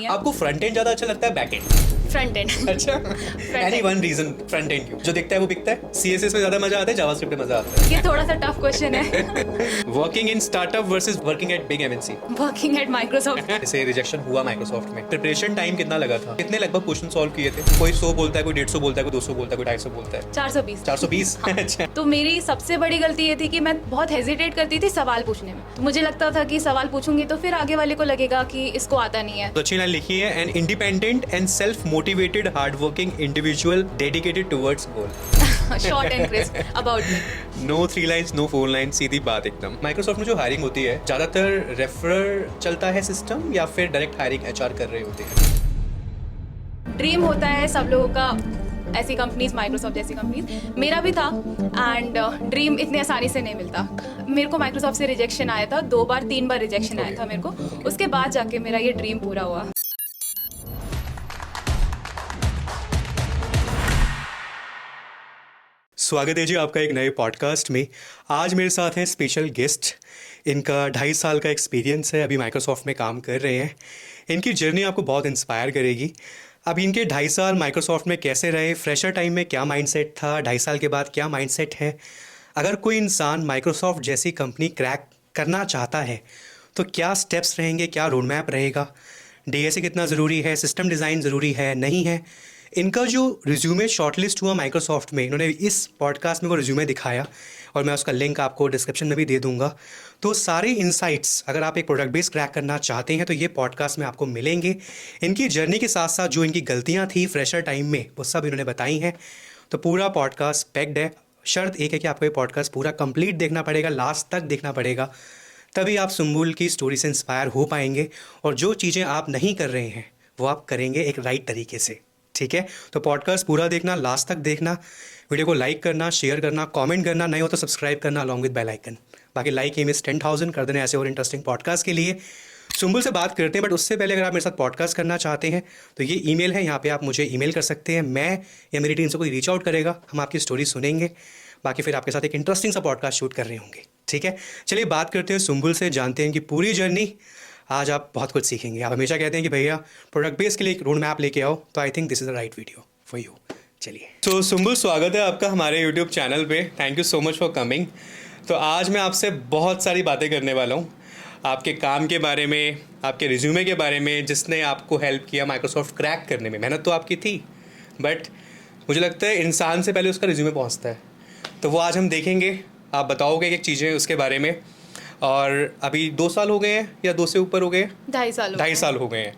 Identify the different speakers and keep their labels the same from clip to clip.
Speaker 1: आपको front end ज्यादा अच्छा लगता है बैक एंड?
Speaker 2: Front end.
Speaker 1: अच्छा, any one reason front end क्यों? जो दिखता है वो बिकता है। सीएसएस में ज्यादा मजा आता है, जावास्क्रिप्ट में मजा आता
Speaker 2: ये थोड़ा सा टफ क्वेश्चन है।
Speaker 1: है? Working in startup versus working at big MNC.
Speaker 2: Working at Microsoft.
Speaker 1: जैसे रिजेक्शन हुआ माइक्रोसॉफ्ट में, प्रिपरेशन टाइम कितना लगा था? कितने लगभग क्वेश्चन सॉल्व किए थे? कोई 100 बोलता है, कोई 150 बोलता है, कोई 200 बोलता है, कोई 250 बोलता है।
Speaker 2: 420।
Speaker 1: 420। अच्छा।
Speaker 2: तो मेरी सबसे बड़ी गलती ये थी कि मैं बहुत हेजिटेट करती थी सवाल पूछने में। तो मुझे लगता था कि सवाल पूछूंगी तो फिर आगे वाले को लगेगा कि इसको आता नहीं है।
Speaker 1: तो अच्छी लाइन लिखी है, an independent and self motivated hard working individual dedicated towards goal.
Speaker 2: Short and crisp about me.
Speaker 1: No 3 lines, no 4 lines, सीधी बात एकदम। माइक्रोसॉफ्ट में जो हायरिंग होती है, ज्यादातर रेफरर चलता है सिस्टम या फिर डायरेक्ट हायरिंग एचआर कर रहे होते हैं?
Speaker 2: ड्रीम होता है सब लोगों का, ऐसी कंपनीज, माइक्रोसॉफ्ट जैसी कंपनीज। मेरा भी था एंड ड्रीम इतने आसानी से नहीं मिलता। मेरे को माइक्रोसॉफ्ट से रिजेक्शन आया था 2 बार 3 बार रिजेक्शन आया था मेरे को। उसके बाद जाके मेरा ये ड्रीम पूरा हुआ।
Speaker 1: स्वागत है जी आपका एक नए पॉडकास्ट में। आज मेरे साथ हैं स्पेशल गेस्ट। इनका 2.5 साल का एक्सपीरियंस है, अभी माइक्रोसॉफ्ट में काम कर रहे हैं। इनकी जर्नी आपको बहुत इंस्पायर करेगी। अभी इनके 2.5 साल माइक्रोसॉफ्ट में कैसे रहे, फ्रेशर टाइम में क्या माइंडसेट था, 2.5 साल के बाद क्या माइंडसेट है। अगर कोई इंसान माइक्रोसॉफ्ट जैसी कंपनी क्रैक करना चाहता है तो क्या स्टेप्स रहेंगे, क्या रोड मैप रहेगा, डीएसए कितना ज़रूरी है, सिस्टम डिज़ाइन ज़रूरी है नहीं है। इनका जो रिज्यूमे शॉर्टलिस्ट हुआ माइक्रोसॉफ्ट में, इन्होंने इस पॉडकास्ट में वो रिज्यूमे दिखाया और मैं उसका लिंक आपको डिस्क्रिप्शन में भी दे दूंगा। तो सारे इंसाइट्स, अगर आप एक प्रोडक्ट बेस क्रैक करना चाहते हैं तो ये पॉडकास्ट में आपको मिलेंगे। इनकी जर्नी के साथ साथ जो इनकी गलतियाँ थी फ्रेशर टाइम में, वो सब इन्होंने बताई हैं। तो पूरा पॉडकास्ट पैक्ड है। शर्त एक है कि आपको ये पॉडकास्ट पूरा कंप्लीट देखना पड़ेगा, लास्ट तक देखना पड़ेगा, तभी आप शुम्बुल की स्टोरी से इंस्पायर हो पाएंगे। और जो चीज़ें आप नहीं कर रहे हैं वो आप करेंगे एक राइट तरीके से, ठीक है? तो पॉडकास्ट पूरा देखना, लास्ट तक देखना, वीडियो को लाइक करना, शेयर करना, कमेंट करना, नहीं हो तो सब्सक्राइब करना अलॉन्ग विद बेल आइकन। बाकी लाइक एम इस 10,000 कर देना ऐसे और इंटरेस्टिंग पॉडकास्ट के लिए। शुम्बुल से बात करते हैं, बट उससे पहले अगर आप मेरे साथ पॉडकास्ट करना चाहते हैं तो ये ईमेल है, यहाँ पे आप मुझे ईमेल कर सकते हैं। मैं या मेरी टीम से कोई रीच आउट करेगा, हम आपकी स्टोरी सुनेंगे। बाकी फिर आपके साथ एक इंटरेस्टिंग सा पॉडकास्ट शूट कर रहे होंगे, ठीक है? चलिए बात करते हैं शुम्बुल से, जानते हैं कि पूरी जर्नी। आज आप बहुत कुछ सीखेंगे। आप हमेशा कहते हैं कि भैया प्रोडक्ट बेस के लिए एक रोड मैप लेके आओ, तो I think this is the right video for you. चलिए, तो शुम्बुल स्वागत है आपका हमारे यूट्यूब चैनल पे। Thank you so much for coming. तो आज मैं आपसे बहुत सारी बातें करने वाला हूँ, आपके काम के बारे में, आपके रिज्यूमे के बारे में, जिसने आपको हेल्प किया माइक्रोसॉफ्ट क्रैक करने में। मेहनत तो आपकी थी, बट मुझे लगता है इंसान से पहले उसका रिज्यूमे पहुँचता है। तो वो आज हम देखेंगे, आप बताओगे एक चीज़ें उसके बारे में। और अभी 2 साल हो गए हैं या 2 से ऊपर हो गए?
Speaker 2: 2.5 साल
Speaker 1: हो गए हैं।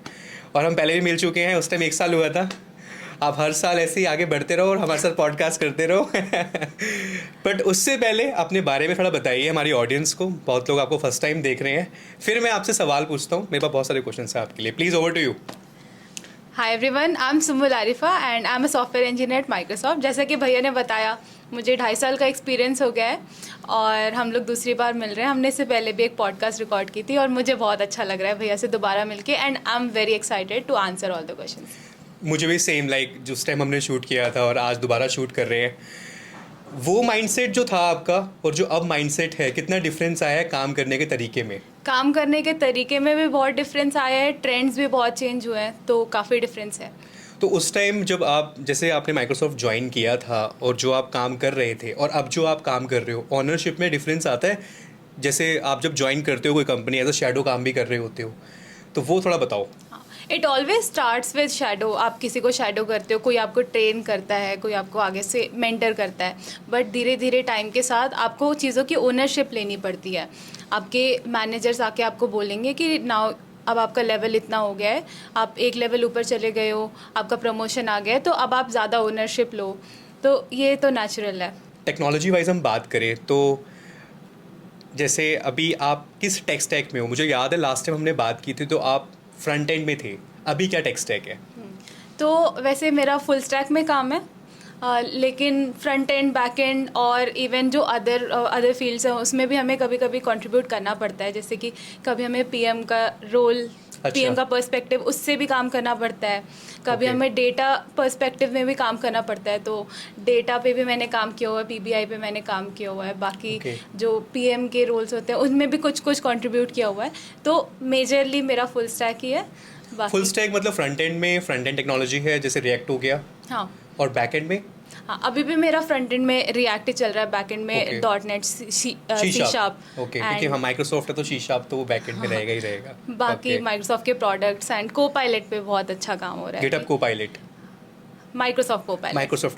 Speaker 1: और हम पहले भी मिल चुके हैं, उस टाइम 1 साल हुआ था। आप हर साल ऐसे ही आगे बढ़ते रहो और हमारे साथ पॉडकास्ट करते रहो। बट उससे पहले अपने बारे में थोड़ा बताइए हमारी ऑडियंस को। बहुत लोग आपको फर्स्ट टाइम देख रहे हैं। फिर मैं आपसे सवाल पूछता हूँ, मेरे पास बहुत सारे क्वेश्चन हैं आपके लिए। Please, over to you.
Speaker 2: Hi everyone, I am Shumbul Arifa and I am a software engineer at Microsoft. जैसा कि भैया ने बताया, मुझे 2.5 साल का एक्सपीरियंस हो गया है और हम लोग दूसरी बार मिल रहे हैं। हमने इससे पहले भी एक पॉडकास्ट रिकॉर्ड की थी और मुझे बहुत अच्छा लग रहा है भैया से दोबारा मिलके, and I am very excited to answer all the questions.
Speaker 1: मुझे भी सेम, लाइक जिस टाइम हमने शूट किया था और आज दोबारा शूट कर रहे हैं, वो माइंडसेट जो था आपका और जो अब माइंडसेट है, कितना डिफरेंस आया है काम करने के तरीके में?
Speaker 2: काम करने के तरीके में भी बहुत डिफरेंस आया है, ट्रेंड्स भी बहुत चेंज हुए हैं, तो काफ़ी डिफरेंस है।
Speaker 1: तो उस टाइम जब आप, जैसे आपने माइक्रोसॉफ्ट ज्वाइन किया था और जो आप काम कर रहे थे और अब जो आप काम कर रहे हो, ऑनरशिप में डिफरेंस आता है? जैसे आप जब ज्वाइन करते हो कोई कंपनी, एज अ शैडो काम भी कर रहे होते हो, तो वो थोड़ा बताओ।
Speaker 2: It always starts with shadow. आप किसी को शैडो करते हो, कोई आपको ट्रेन करता है, कोई आपको आगे से मेंटर करता है, बट धीरे धीरे टाइम के साथ आपको चीज़ों की ओनरशिप लेनी पड़ती है। आपके मैनेजर्स आके आपको बोलेंगे कि नाउ अब आपका लेवल इतना हो गया है, आप एक लेवल ऊपर चले गए हो, आपका प्रमोशन आ गया है, तो अब आप ज़्यादा ओनरशिप लो। तो ये तो नेचुरल है।
Speaker 1: टेक्नोलॉजी वाइज हम बात करें तो जैसे अभी आप किस टेक स्टैक में हो? मुझे याद है लास्ट टाइम हमने बात की थी तो आप फ्रंट एंड में थे, अभी क्या टेक स्टैक है?
Speaker 2: तो वैसे मेरा फुल स्टैक में काम है, लेकिन फ्रंट एंड, बैक एंड और इवन जो अदर फील्ड्स हैं उसमें भी हमें कभी कभी कंट्रीब्यूट करना पड़ता है। जैसे कि कभी हमें पीएम का रोल, पीएम का पर्सपेक्टिव, उससे भी काम करना पड़ता है। कभी हमें डेटा पर्सपेक्टिव में भी काम करना पड़ता है, तो डेटा पे भी मैंने काम किया हुआ है, पीबीआई पे मैंने काम किया हुआ है। बाकी जो पीएम के रोल्स होते हैं उनमें भी कुछ कुछ कंट्रीब्यूट किया हुआ है। तो मेजरली मेरा फुल स्टैक ही है।
Speaker 1: फुल स्टैक मतलब फ्रंट एंड में फ्रंट एंड टेक्नोलॉजी है, जैसे रिएक्ट हो गया,
Speaker 2: हाँ
Speaker 1: और बैक एंड में
Speaker 2: हाँ, अभी भी मेरा फ्रंट एंड में रिएक्ट चल रहा है, बैक एंड में
Speaker 1: Okay.
Speaker 2: Dot net, C sharp.
Speaker 1: Okay, क्योंकि हम माइक्रोसॉफ्ट है तो सी शार्प तो वो बैक एंड में रहेगा ही रहेगा।
Speaker 2: बाकी माइक्रोसॉफ्ट के प्रोडक्ट्स एंड को पायलट पे बहुत अच्छा काम हो रहा है।
Speaker 1: गिटहब को पायलट,
Speaker 2: माइक्रोसॉफ्ट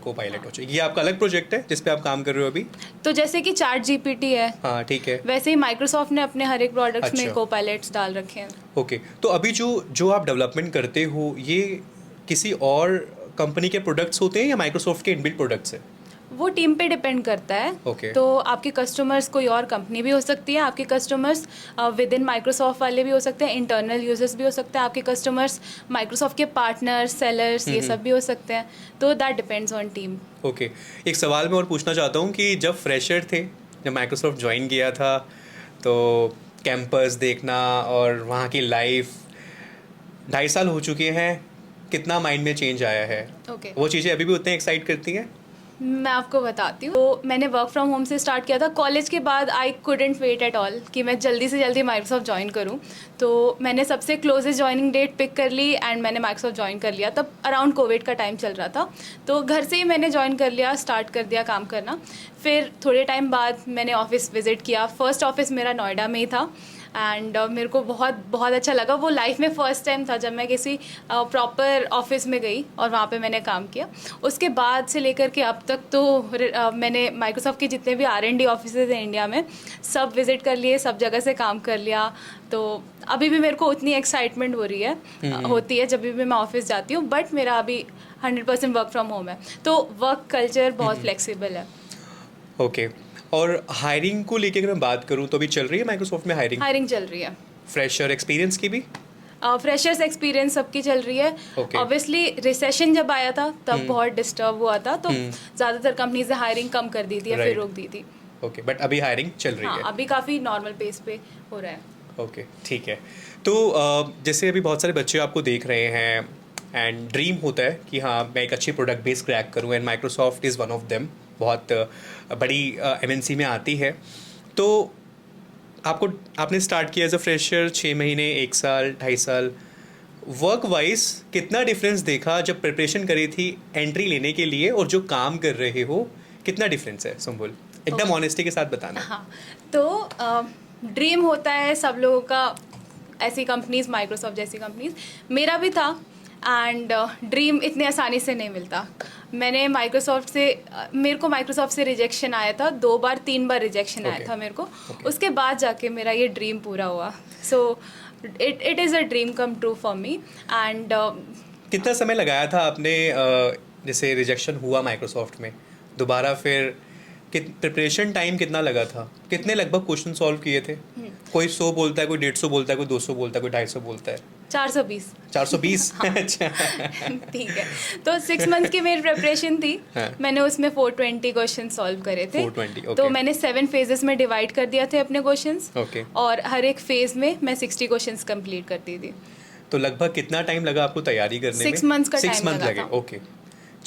Speaker 2: को पायलट
Speaker 1: हो जाए, ये आपका अलग प्रोजेक्ट है जिस पे आप काम कर रहे हो अभी?
Speaker 2: तो जैसे कि चैट जीपीटी है,
Speaker 1: हाँ ठीक है,
Speaker 2: वैसे ही माइक्रोसॉफ्ट ने अपने हर एक प्रोडक्ट्स
Speaker 1: अच्छा।
Speaker 2: में को पायलट्स डाल रखे हैं।
Speaker 1: ओके, तो अभी जो आप डेवलपमेंट करते हो ये किसी और कंपनी के प्रोडक्ट्स होते हैं या माइक्रोसॉफ्ट के इनबिल्ट प्रोडक्ट्स है?
Speaker 2: वो टीम पे डिपेंड करता है।
Speaker 1: Okay.
Speaker 2: तो आपके कस्टमर्स कोई और कंपनी भी हो सकती है, आपके कस्टमर्स विद इन माइक्रोसॉफ्ट वाले भी हो सकते हैं, इंटरनल यूजर्स भी हो सकते हैं, आपके कस्टमर्स माइक्रोसॉफ्ट के पार्टनर्स, सेलर्स, ये सब भी हो सकते हैं। तो that depends on team.
Speaker 1: Okay, एक सवाल मैं और पूछना चाहता हूँ कि जब फ्रेशर थे, जब माइक्रोसॉफ्ट ज्वाइन किया था, तो कैंपस देखना और वहाँ की लाइफ, 2.5 साल हो चुके हैं, कितना माइंड में चेंज आया है?
Speaker 2: ओके,
Speaker 1: वो चीज़ें अभी भी उतने एक्साइट करती हैं?
Speaker 2: मैं आपको बताती हूँ। तो मैंने वर्क फ्रॉम होम से स्टार्ट किया था कॉलेज के बाद। I couldn't wait at all कि मैं जल्दी से जल्दी माइक्रोसॉफ्ट ज्वाइन करूँ। तो मैंने सबसे क्लोजेस्ट ज्वाइनिंग डेट पिक कर ली एंड मैंने माइक्रोसॉफ्ट ज्वाइन कर लिया। तब अराउंड कोविड का टाइम चल रहा था, तो घर से ही मैंने ज्वाइन कर लिया, स्टार्ट कर दिया काम करना। फिर थोड़े टाइम बाद मैंने ऑफिस विजिट किया। फर्स्ट ऑफिस मेरा नोएडा में ही था एंड मेरे को बहुत बहुत अच्छा लगा। वो लाइफ में फ़र्स्ट टाइम था जब मैं किसी प्रॉपर ऑफिस में गई और वहाँ पे मैंने काम किया। उसके बाद से लेकर के अब तक तो मैंने माइक्रोसॉफ्ट के जितने भी R&D ऑफिसेज हैं इंडिया में, सब विज़िट कर लिए, सब जगह से काम कर लिया। तो अभी भी मेरे को उतनी एक्साइटमेंट हो रही है, होती है जब भी मैं ऑफिस जाती हूँ। बट मेरा अभी 100% वर्क फ्रॉम होम है, तो वर्क कल्चर बहुत फ्लेक्सिबल है।
Speaker 1: ओके, और हायरिंग को लेके अगर मैं बात करूँ तो अभी चल रही है माइक्रोसॉफ्ट में हायरिंग
Speaker 2: चल रही है।
Speaker 1: फ्रेशर एक्सपीरियंस की भी?
Speaker 2: फ्रेशर्स एक्सपीरियंस सबकी चल रही है। ऑब्वियसली रिसेशन जब आया था तब बहुत डिस्टर्ब हुआ था, तो ज़्यादातर कंपनीज ने हायरिंग कम कर दी थी या फिर रोक दी थी।
Speaker 1: ओके, बट अभी हायरिंग चल रही है?
Speaker 2: अभी काफ़ी नॉर्मल पेस पे हो रहा है।
Speaker 1: ओके, ठीक है। तो जैसे अभी बहुत सारे बच्चे आपको देख रहे हैं एंड ड्रीम होता है कि हाँ मैं एक अच्छी प्रोडक्ट बेस क्रैक करूँ, and Microsoft is one of them, बहुत बड़ी MNC में आती है। तो आपने स्टार्ट किया एज अ फ्रेशर, 6 महीने, 1 साल, 2.5 साल, वर्क वाइज कितना डिफरेंस देखा जब प्रिपरेशन करी थी एंट्री लेने के लिए और जो काम कर रहे हो, कितना डिफरेंस है सुम्बुल? एकदम ऑनेस्टी के साथ बताना।
Speaker 2: हाँ, तो ड्रीम होता है सब लोगों का, ऐसी कंपनीज, माइक्रोसॉफ्ट जैसी कंपनीज, मेरा भी था। एंड ड्रीम इतने आसानी से नहीं मिलता। मेरे को माइक्रोसॉफ्ट से रिजेक्शन आया था 2 बार 3 बार रिजेक्शन आया था मेरे को। उसके बाद जाके मेरा ये ड्रीम पूरा हुआ। So it is a dream come true for me. And
Speaker 1: कितना समय लगाया था आपने, जैसे रिजेक्शन हुआ माइक्रोसॉफ्ट में, दोबारा फिर प्रिपरेशन टाइम कितना लगा था? कितने लगभग क्वेश्चन सॉल्व किए थे? कोई 100 बोलता है, कोई 150 बोलता है, कोई 200 बोलता है, कोई 250 बोलता है। 420? अच्छा।
Speaker 2: ठीक है, तो 6 मंथ्स की मेरी प्रिपरेशन थी। मैंने उसमें 420 क्वेश्चन सॉल्व करे थे।
Speaker 1: 420, okay.
Speaker 2: तो मैंने 7 फेजेस में डिवाइड कर दिया थे अपने क्वेश्चंस, और हर एक फेज में मैं 60 क्वेश्चंस कंप्लीट करती थी।
Speaker 1: तो लगभग कितना टाइम लगा आपको तैयारी करने में?
Speaker 2: 6 मंथ्स का टाइम लगा।
Speaker 1: ओके,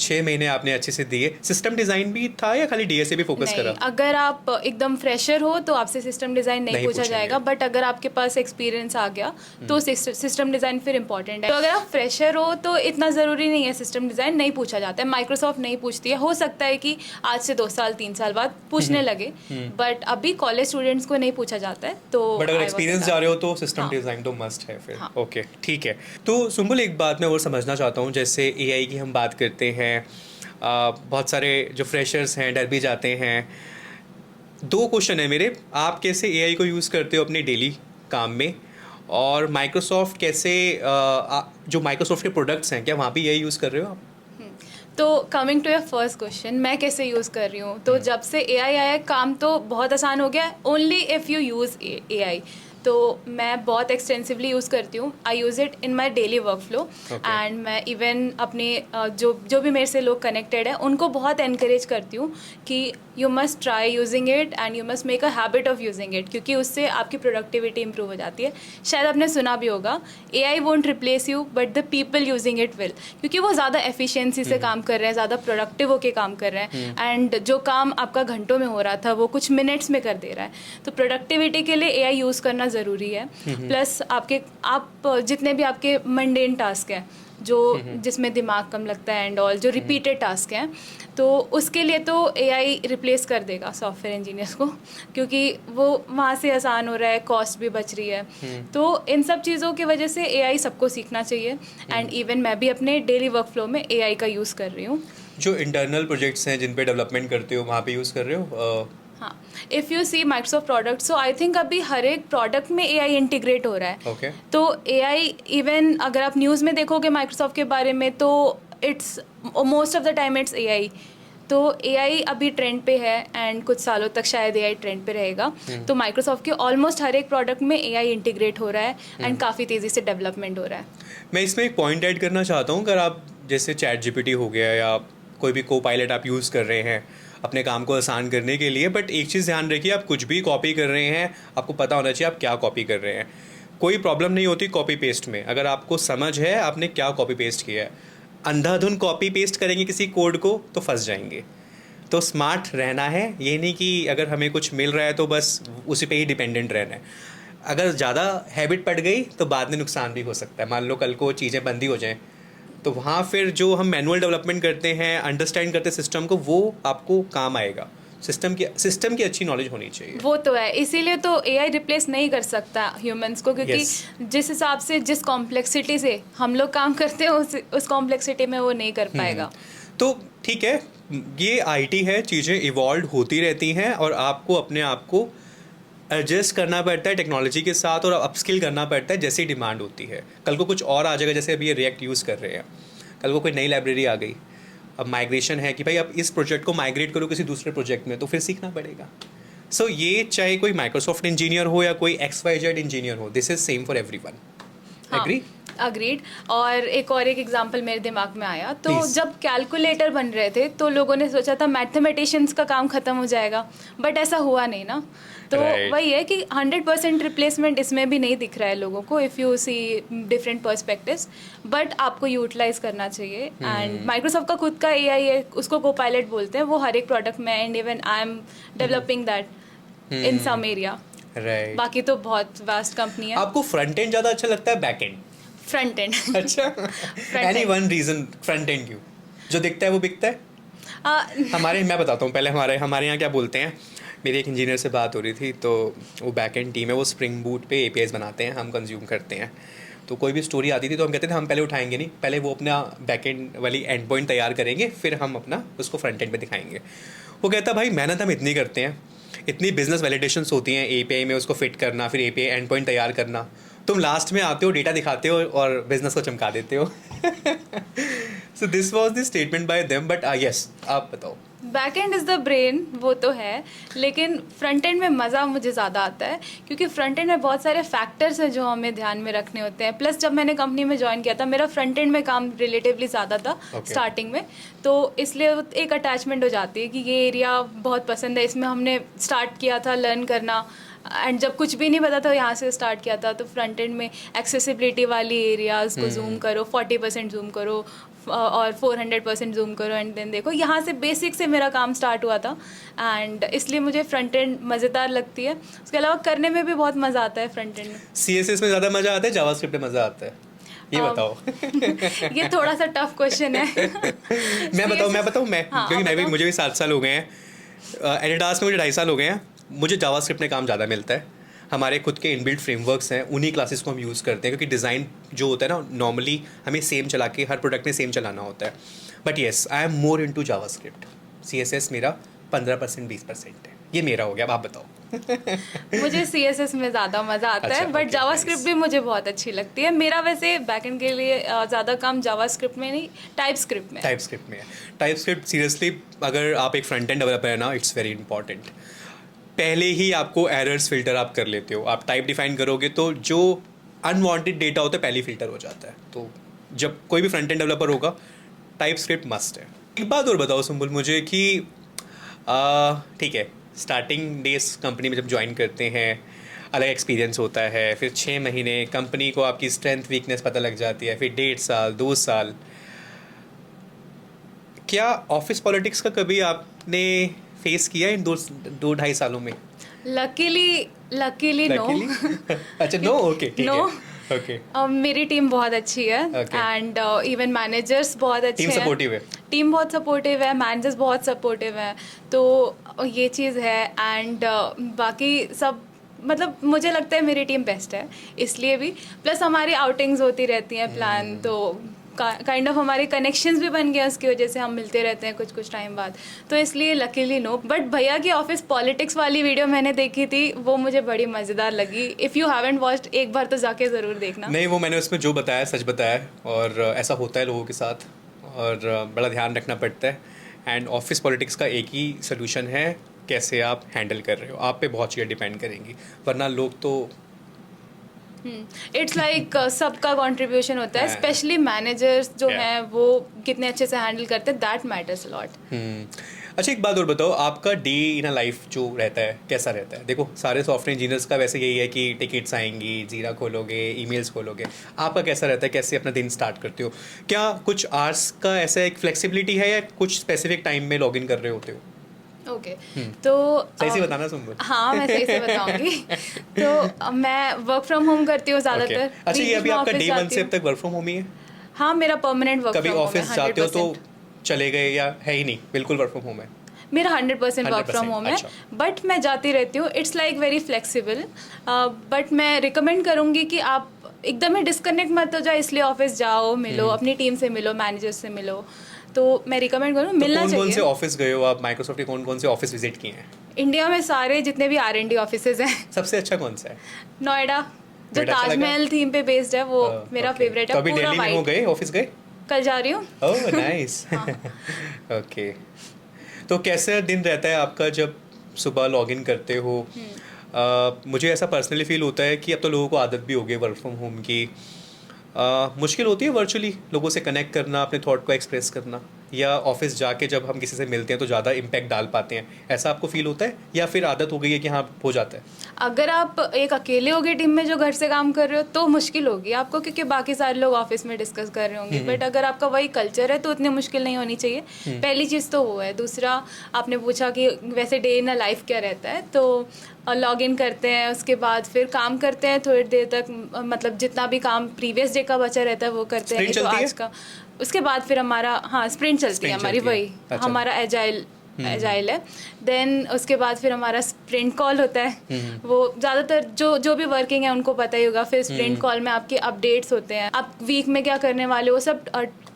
Speaker 1: 6 महीने आपने अच्छे से दिए। सिस्टम डिज़ाइन भी था या खाली डीएसए भी फोकस करा?
Speaker 2: अगर आप एकदम फ्रेशर हो तो आपसे सिस्टम डिज़ाइन नहीं पूछा जाएगा, बट अगर आपके पास एक्सपीरियंस आ गया तो सिस्टम डिज़ाइन फिर इंपॉर्टेंट है। तो अगर आप फ्रेशर हो तो इतना ज़रूरी नहीं है, सिस्टम डिज़ाइन नहीं पूछा जाता है, माइक्रोसॉफ्ट नहीं पूछती है। हो सकता है कि आज से 2 साल 3 साल बाद पूछने लगे, बट अभी कॉलेज स्टूडेंट्स को नहीं पूछा जाता है। तो
Speaker 1: बट अगर एक्सपीरियंस जा रहे हो तो सिस्टम डिज़ाइन तो मस्ट है फिर। ओके, ठीक है। तो सुम्बुल, एक बात मैं और समझना चाहता हूँ, जैसे AI की हम बात करते हैं, बहुत सारे जो फ्रेशर्स हैं डर भी जाते हैं। 2 क्वेश्चन है मेरे, आप कैसे AI को यूज़ करते हो अपने डेली काम में, और माइक्रोसॉफ्ट कैसे, जो माइक्रोसॉफ्ट के प्रोडक्ट्स हैं क्या वहाँ भी AI यूज़ कर रहे हो आप?
Speaker 2: तो coming to your first question, मैं कैसे यूज़ कर रही हूँ, तो जब से AI आया है काम तो बहुत आसान हो गया है, only if you use AI। तो मैं बहुत एक्सटेंसिवली यूज़ करती हूँ। I use it in my daily work flow, and मैं इवन अपने जो भी मेरे से लोग कनेक्टेड हैं उनको बहुत एनकरेज करती हूँ कि you must try using it and you must make a habit of using it, क्योंकि उससे आपकी प्रोडक्टिविटी इंप्रूव हो जाती है। शायद आपने सुना भी होगा, AI won't replace you but the people using it will, क्योंकि वो ज़्यादा एफिशिएंसी से काम कर रहे हैं, ज़्यादा प्रोडक्टिव होकर काम कर रहे हैं, एंड जो काम आपका घंटों में हो रहा था वो कुछ मिनट्स में कर दे रहा है। तो प्रोडक्टिविटी के लिए AI यूज़ करना ज़रूरी है। प्लस आप जितने भी आपके मंडेन टास्क हैं जो जिसमें दिमाग कम लगता है एंड ऑल, जो रिपीटेड टास्क हैं, तो उसके लिए तो एआई रिप्लेस कर देगा सॉफ्टवेयर इंजीनियर्स को, क्योंकि वो वहाँ से आसान हो रहा है, कॉस्ट भी बच रही है। तो इन सब चीज़ों की वजह से एआई सबको सीखना चाहिए। एंड इवन मैं भी अपने डेली वर्क फ्लो में एआई का यूज़ कर रही हूँ।
Speaker 1: जो इंटरनल प्रोजेक्ट्स हैं जिन पे डेवलपमेंट करते हो वहाँ पे यूज़ कर रहे हो?
Speaker 2: हाँ, if you see Microsoft product, so I think अभी हर एक प्रोडक्ट में एआई इंटीग्रेट हो रहा है।
Speaker 1: ओके।
Speaker 2: तो एआई इवन अगर आप न्यूज़ में देखोगे माइक्रोसॉफ्ट के बारे में, तो it's most of the time it's AI. तो एआई अभी ट्रेंड पे है एंड कुछ सालों तक शायद एआई ट्रेंड पे रहेगा। तो माइक्रोसॉफ्ट के ऑलमोस्ट हर एक प्रोडक्ट में एआई इंटीग्रेट हो रहा है एंड काफ़ी तेज़ी से डेवलपमेंट हो रहा है।
Speaker 1: मैं इसमें एक पॉइंट ऐड करना चाहता हूँ। अगर आप जैसे चैट जीपीटी हो गया या कोई भी को पायलट आप यूज़ कर रहे हैं अपने काम को आसान करने के लिए, बट एक चीज़ ध्यान रखिए, आप कुछ भी कॉपी कर रहे हैं आपको पता होना चाहिए आप क्या कॉपी कर रहे हैं। कोई प्रॉब्लम नहीं होती कॉपी पेस्ट में, अगर आपको समझ है आपने क्या कॉपी पेस्ट किया है। अंधाधुन कॉपी पेस्ट करेंगे किसी कोड को तो फंस जाएंगे। तो स्मार्ट रहना है, ये नहीं कि अगर हमें कुछ मिल रहा है तो बस उसी पे ही डिपेंडेंट रहना है। अगर ज़्यादा हैबिट पड़ गई तो बाद में नुकसान भी हो सकता है। मान लो कल को चीज़ें बंद ही हो जाएं तो वहाँ फिर जो हम मैनुअल डेवलपमेंट करते हैं, अंडरस्टैंड करते हैं सिस्टम को, वो आपको काम आएगा। सिस्टम की अच्छी नॉलेज होनी चाहिए।
Speaker 2: वो तो है, इसीलिए तो एआई रिप्लेस नहीं कर सकता ह्यूमंस को, क्योंकि
Speaker 1: Yes.
Speaker 2: जिस हिसाब से जिस कॉम्प्लेक्सिटी से हम लोग काम करते हैं उस कॉम्प्लेक्सिटी में वो नहीं कर पाएगा।
Speaker 1: तो ठीक है, ये आईटी है, चीज़ें इवॉल्व होती रहती हैं और आपको अपने आप को एडजस्ट करना पड़ता है टेक्नोलॉजी के साथ और अपस्किल करना पड़ता है जैसी डिमांड होती है। कल को कुछ और आ जाएगा, जैसे अभी ये रिएक्ट यूज़ कर रहे हैं, कल को कोई नई लाइब्रेरी आ गई, अब माइग्रेशन है कि भाई अब इस प्रोजेक्ट को माइग्रेट करो किसी दूसरे प्रोजेक्ट में, तो फिर सीखना पड़ेगा। सो ये चाहे कोई माइक्रोसॉफ्ट इंजीनियर हो या कोई XYZ इंजीनियर हो, this is same for everyone. Agree?
Speaker 2: Agreed. और एक एग्जांपल मेरे दिमाग में आया, तो
Speaker 1: Please.
Speaker 2: जब कैलकुलेटर बन रहे थे तो लोगों ने सोचा था मैथमेटिशियंस का काम खत्म हो जाएगा, बट ऐसा हुआ नहीं ना। तो
Speaker 1: Right.
Speaker 2: वही है कि 100% रिप्लेसमेंट इसमें भी नहीं दिख रहा है लोगों को, if you see different perspectives, but आपको यूटिलाइज करना चाहिए। एंड माइक्रोसॉफ्ट का खुद का एआई है, उसको को पायलट बोलते हैं, वो हर एक प्रोडक्ट में, and even I am developing that in some area.
Speaker 1: Right.
Speaker 2: बाकी तो बहुत वास्ट कंपनी है।
Speaker 1: आपको फ्रंट एंड ज़्यादा अच्छा लगता है बैक एंड?
Speaker 2: Front end.
Speaker 1: अच्छा। Any one reason? Front end क्यों? जो दिखता है वो बिकता है। मैं बताता हूँ पहले, हमारे यहाँ क्या बोलते हैं। मेरी एक इंजीनियर से बात हो रही थी, तो वो बैक एंड टीम है, वो स्प्रिंग बूट पे APIs बनाते हैं, हम कंज्यूम करते हैं। तो कोई भी स्टोरी आती थी तो हम कहते थे हम पहले उठाएंगे नहीं, पहले वो अपना बैक एंड वाली एंड पॉइंट तैयार करेंगे, फिर हम अपना उसको फ्रंट एंड पे दिखाएंगे। वो कहता भाई मेहनत हम इतनी करते हैं, इतनी बिजनेस वैलिडेशंस होती हैं API में, उसको फिट करना, फिर API एंड पॉइंट तैयार करना, तुम लास्ट में आते हो, डेटा दिखाते हो और बिजनेस को चमका देते हो। So this was the statement by them, but yes, आप बताओ।
Speaker 2: Back and is the brain, वो तो है, लेकिन फ्रंट एंड में मज़ा मुझे ज़्यादा आता है, क्योंकि फ्रंट एंड में बहुत सारे फैक्टर्स हैं जो हमें ध्यान में रखने होते हैं। प्लस जब मैंने कंपनी में ज्वाइन किया था, मेरा फ्रंट एंड में काम रिलेटिवली ज़्यादा था स्टार्टिंग में, तो इसलिए एक अटैचमेंट हो जाती है कि ये एरिया बहुत पसंद है, इसमें हमने स्टार्ट किया था लर्न करना। एंड जब कुछ भी नहीं पता था यहाँ से स्टार्ट किया था, तो फ्रंट एंड में एक्सेसिबिलिटी वाली एरियाज़ को जूम करो, 40% जूम करो और 400% जूम करो, एंड देन देखो, यहाँ से बेसिक से मेरा काम स्टार्ट हुआ था। एंड इसलिए मुझे फ्रंट एंड मज़ेदार लगती है। उसके अलावा करने में भी बहुत मज़ा आता है फ्रंट एंड में।
Speaker 1: CSS में ज़्यादा मज़ा आता है, जावास्क्रिप्ट में मज़ा आता है? ये बताओ।
Speaker 2: ये थोड़ा सा टफ क्वेश्चन है।
Speaker 1: मैं बताऊँ क्योंकि मुझे भी 7 साल हो गए हैं, एडिडास में मुझे 2.5 साल हो गए हैं। मुझे जावास्क्रिप्ट में काम ज़्यादा मिलता है। हमारे खुद के इनबिल्ट फ्रेमवर्क्स हैं, उन्हीं क्लासेस को हम यूज़ करते हैं, क्योंकि डिज़ाइन जो होता है ना, नॉर्मली हमें सेम चला के हर प्रोडक्ट में सेम चलाना होता है। But yes, I am more into JavaScript. CSS मेरा 15% 20% है। ये मेरा हो गया, अब आप बताओ।
Speaker 2: मुझे CSS में ज़्यादा मज़ा आता है, बट जावास्क्रिप्ट भी मुझे बहुत अच्छी लगती है। मेरा वैसे बैकएंड के लिए ज़्यादा काम जावास्क्रिप्ट में नहीं, टाइपस्क्रिप्ट में
Speaker 1: है। टाइपस्क्रिप्ट सीरियसली, अगर आप एक फ्रंट एंड डेवलपर है ना, इट्स वेरी इंपॉर्टेंट। पहले ही आपको एरर्स फिल्टर आप कर लेते हो। आप टाइप डिफाइन करोगे तो जो अनवांटेड डेटा होता है पहले ही फिल्टर हो जाता है। तो जब कोई भी फ्रंट एंड डेवलपर होगा, टाइपस्क्रिप्ट मस्ट है। एक बात और बताओ सुम्बुल मुझे कि ठीक है, स्टार्टिंग डेज कंपनी में जब ज्वाइन करते हैं अलग एक्सपीरियंस होता है, फिर 6 महीने कंपनी को आपकी स्ट्रेंथ वीकनेस पता लग जाती है, फिर 1.5 साल 2 साल। क्या ऑफिस पॉलिटिक्स का कभी आपने फेस किया इन 2-2.5 सालों में?
Speaker 2: Luckily no.
Speaker 1: अच्छा, नो, ओके, ठीक
Speaker 2: नो।
Speaker 1: है, ओके।
Speaker 2: मेरी टीम बहुत अच्छी है
Speaker 1: Okay.
Speaker 2: एंड इवन मैनेजर्स बहुत अच्छे
Speaker 1: टीम
Speaker 2: हैं।
Speaker 1: सपोर्टिव है।
Speaker 2: टीम बहुत सपोर्टिव है, मैनेजर्स बहुत सपोर्टिव है, तो ये चीज़ है। एंड बाकी सब मतलब मुझे लगता है मेरी टीम बेस्ट है इसलिए भी। प्लस हमारी आउटिंग्स होती रहती हैं प्लान, तो काइंड ऑफ हमारे कनेक्शंस भी बन गए उसकी वजह से, हम मिलते रहते हैं कुछ कुछ टाइम बाद, तो इसलिए लकीली नो। बट भैया की ऑफिस पॉलिटिक्स वाली वीडियो मैंने देखी थी, वो मुझे बड़ी मज़ेदार लगी। इफ़ यू हैवंट वॉच्ड, एक बार तो जाके ज़रूर देखना।
Speaker 1: नहीं, वो मैंने उसमें जो बताया सच बताया, और ऐसा होता है लोगों के साथ, और बड़ा ध्यान रखना पड़ता है। एंड ऑफिस पॉलिटिक्स का एक ही सोल्यूशन है, कैसे आप हैंडल कर रहे हो, आप पे बहुत चीज़ें डिपेंड करेंगी, वरना लोग तो
Speaker 2: इट्स लाइक सबका कंट्रीब्यूशन होता है,
Speaker 1: हाँ।
Speaker 2: स्पेशली मैनेजर्स जो
Speaker 1: Yeah.
Speaker 2: हैं वो कितने अच्छे से हैंडल करते हैं, दैट मैटर्स लॉट।
Speaker 1: अच्छा, एक बात और बताओ, आपका डे इन अ लाइफ जो रहता है कैसा रहता है? देखो, सारे सॉफ्टवेयर इंजीनियर्स का वैसे यही है कि टिकट्स आएंगी, जीरा खोलोगे, ईमेल्स खोलोगे, आपका कैसा रहता है? कैसे अपना दिन स्टार्ट करते हो? क्या कुछ आवर्स का ऐसा एक फ्लेक्सिबिलिटी है, या कुछ स्पेसिफिक टाइम में लॉग इन कर रहे होते हो?
Speaker 2: ओके, तो
Speaker 1: सही से बताना सुम्बुल।
Speaker 2: हाँ मैं सही से बताऊंगी। तो मैं वर्क फ्रॉम होम करती हूँ ज़्यादातर।
Speaker 1: Okay. अच्छा, ये अभी आपका डे वन से अब तक वर्क फ्रॉम होम ही है?
Speaker 2: हाँ, मेरा परमानेंट वर्क
Speaker 1: कभी
Speaker 2: फ्रॉम होम
Speaker 1: ऑफिस
Speaker 2: है
Speaker 1: जाते हो तो
Speaker 2: 100%।
Speaker 1: चले गए, या है ही नहीं, बिल्कुल वर्क फ्रॉम होम है?
Speaker 2: मेरा 100% वर्क फ्रॉम
Speaker 1: 100%,
Speaker 2: होम है,
Speaker 1: अच्छा।
Speaker 2: बट मैं जाती रहती हूँ। It's like very flexible, but मैं रिकमेंड करूँगी कि आप एकदम ही डिस्कनेक्ट मत हो जाए, इसलिए ऑफिस जाओ, मिलो अपनी टीम से, मिलो मैनेजर से मिलो, तो मैं रिकमेंड करूँ, मिलना
Speaker 1: कौन कौन से
Speaker 2: चाहिए।
Speaker 1: ऑफिस गए हो आप? माइक्रोसॉफ्ट के कौन कौन से ऑफिस विजिट किए हैं?
Speaker 2: इंडिया में सारे जितने भी R&D ऑफिसेज हैं।
Speaker 1: सबसे अच्छा कौन सा है?
Speaker 2: नोएडा, जो
Speaker 1: नोएडा अच्छा लगा?
Speaker 2: ताजमहल थीम पे बेस्ड है, वो मेरा
Speaker 1: Okay.
Speaker 2: फेवरेट
Speaker 1: तो
Speaker 2: है।
Speaker 1: अभी
Speaker 2: पूरा
Speaker 1: दिल्ली में हो
Speaker 2: वाइट।
Speaker 1: गए, ऑफिस गए?
Speaker 2: कल जा रही हूँ।
Speaker 1: Oh nice. ओके, तो कैसा दिन रहता है आपका जब सुबह लॉग इन करते हो? मुझे ऐसा पर्सनली फील होता है कि अब तो लोगों को आदत भी हो गई वर्क फ्रॉम होम की। मुश्किल होती है वर्चुअली लोगों से कनेक्ट करना, अपने थॉट को एक्सप्रेस करना, या ऑफिस जाके जब हम किसी से मिलते हैं तो ज़्यादा इम्पैक्ट डाल पाते हैं, ऐसा आपको फील होता है, या फिर आदत हो गई है कि हाँ हो जाता है?
Speaker 2: अगर आप एक अकेले होगे टीम में जो घर से काम कर रहे हो तो मुश्किल होगी आपको, क्योंकि बाकी सारे लोग ऑफिस में डिस्कस कर रहे होंगे। बट अगर आपका वही कल्चर है तो उतनी मुश्किल नहीं होनी चाहिए। पहली चीज़ तो वो है। दूसरा, आपने पूछा कि वैसे डे इन अ लाइफ क्या रहता है, तो लॉग इन करते हैं, उसके बाद फिर काम करते हैं थोड़ी देर तक, मतलब जितना भी काम प्रीवियस डे का बचा रहता है वो करते हैं।
Speaker 1: Sprint
Speaker 2: नहीं तो
Speaker 1: चलती है?
Speaker 2: आज का, उसके बाद फिर हमारा, हाँ स्प्रिंट चलती है
Speaker 1: Sprint
Speaker 2: हमारी,
Speaker 1: चलती है।
Speaker 2: वही
Speaker 1: अच्छा।
Speaker 2: हमारा एजाइल है। देन उसके बाद फिर हमारा स्प्रिंट कॉल होता है। वो ज़्यादातर जो भी वर्किंग है उनको पता ही होगा। फिर स्प्रिंट कॉल में आपके अपडेट्स होते हैं, आप वीक में क्या करने वाले हो, सब